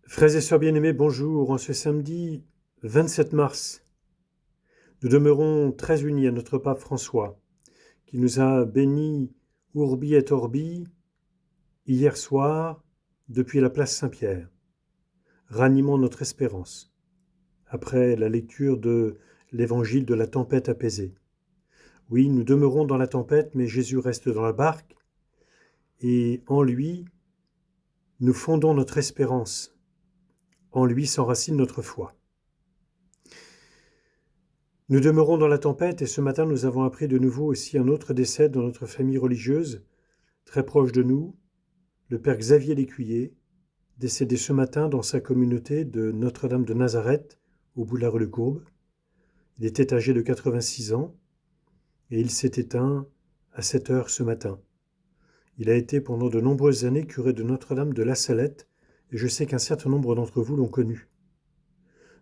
Frères et sœurs bien-aimés, bonjour. En ce samedi 27 mars, nous demeurons très unis à notre pape François, qui nous a bénis Urbi et Orbi hier soir depuis la place Saint-Pierre, ranimant notre espérance, après la lecture de l'évangile de la tempête apaisée. Oui, nous demeurons dans la tempête, mais Jésus reste dans la barque, et en lui, nous fondons notre espérance. En lui s'enracine notre foi. Nous demeurons dans la tempête et ce matin nous avons appris de nouveau aussi un autre décès dans notre famille religieuse, très proche de nous, le père Xavier Lécuyer, décédé ce matin dans sa communauté de Notre-Dame de Nazareth, au Boulard-le-Courbe. Il était âgé de 86 ans et il s'est éteint à 7 heures ce matin. Il a été pendant de nombreuses années curé de Notre-Dame de La Salette et je sais qu'un certain nombre d'entre vous l'ont connu.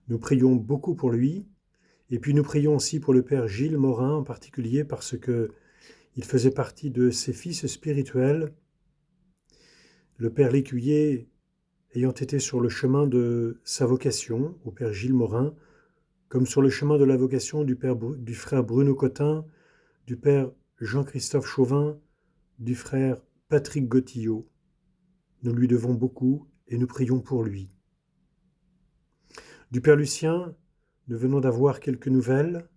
Nous prions beaucoup pour lui. Et puis nous prions aussi pour le père Gilles Morin en particulier parce que il faisait partie de ses fils spirituels. Le père Lécuyer ayant été sur le chemin de sa vocation au père Gilles Morin, comme sur le chemin de la vocation du frère Bruno Cotin, du père Jean-Christophe Chauvin, du frère Patrick Gotillot. Nous lui devons beaucoup et nous prions pour lui. Du père Lucien, nous venons d'avoir quelques nouvelles.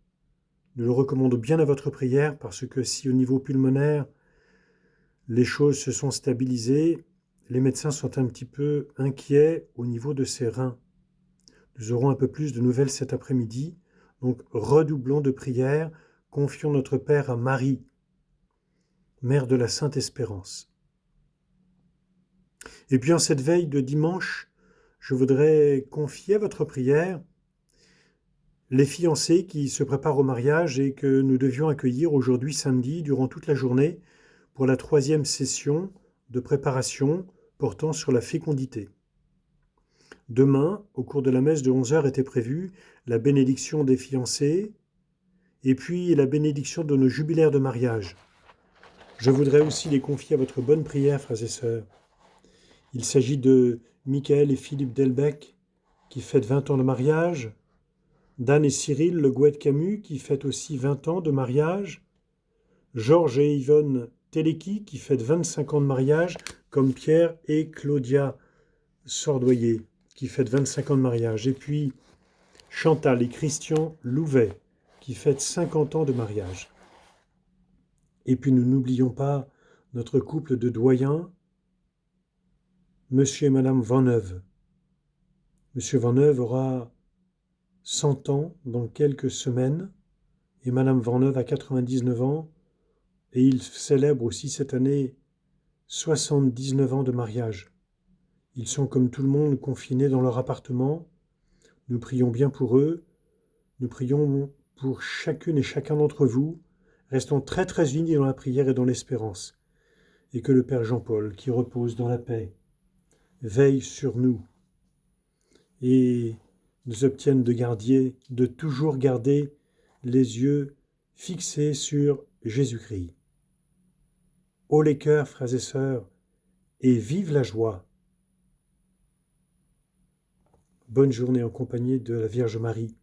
Je le recommande bien à votre prière parce que si au niveau pulmonaire, les choses se sont stabilisées, les médecins sont un petit peu inquiets au niveau de ses reins. Nous aurons un peu plus de nouvelles cet après-midi, donc redoublons de prière, confions notre Père à Marie, Mère de la Sainte Espérance. Et puis en cette veille de dimanche, je voudrais confier à votre prière les fiancés qui se préparent au mariage et que nous devions accueillir aujourd'hui samedi durant toute la journée pour la 3e session de préparation portant sur la fécondité. Demain, au cours de la messe de 11h était prévue la bénédiction des fiancés et puis la bénédiction de nos jubilaires de mariage. Je voudrais aussi les confier à votre bonne prière, frères et sœurs. Il s'agit de Michael et Philippe Delbecq qui fêtent 20 ans de mariage, d'Anne et Cyril Le Gouët-Camus qui fêtent aussi 20 ans de mariage, Georges et Yvonne Teleki qui fêtent 25 ans de mariage, comme Pierre et Claudia Sordoyer qui fêtent 25 ans de mariage, et puis Chantal et Christian Louvet qui fêtent 50 ans de mariage. Et puis nous n'oublions pas notre couple de doyens, Monsieur et Madame Vanneuve. Monsieur Vanneuve aura 100 ans dans quelques semaines et Madame Vanneuve a 99 ans et ils célèbrent aussi cette année 79 ans de mariage. Ils sont comme tout le monde confinés dans leur appartement. Nous prions bien pour eux. Nous prions pour chacune et chacun d'entre vous. Restons très très unis dans la prière et dans l'espérance. Et que le Père Jean-Paul, qui repose dans la paix, veille sur nous et nous obtienne de toujours garder les yeux fixés sur Jésus-Christ. Haut les cœurs, frères et sœurs, et vive la joie. Bonne journée en compagnie de la Vierge Marie,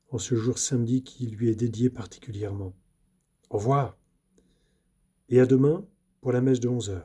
en ce jour samedi qui lui est dédié particulièrement. Au revoir et à demain pour la messe de 11h.